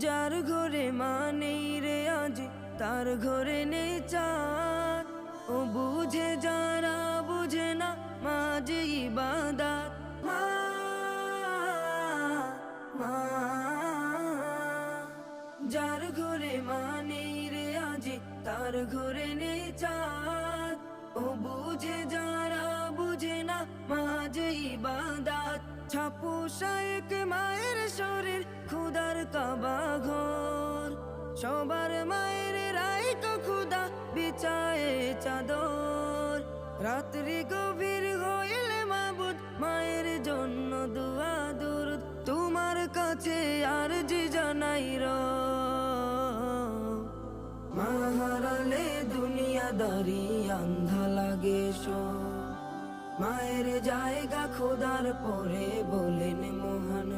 যার ঘরে মা নেই রে আজ তার ঘরে নেই চাঁদ। ও বুঝে যারা বুঝে না মা যে ইবাদত। মা মা যার ঘরে মা নেই রে আজ তার ঘরে নেই চাঁদ। ও বুঝে যারা বুঝে না মা যে ইবাদত। ছাপু শায়েক মায়ের শরীর খুদার কাবা ঘর। সবার মায়ের রাইতো খুদা বিছায়ে চাদর। রাত্রি গভীর হইলে মাবুদ মায়ের জন্য দুয়া দুরুদ তোমার কাছে আরজি জানাই মা হারালে দুনিয়াদারি আন্ধা লাগে মায়ের জায়গা খোদার পরে বলেন মহান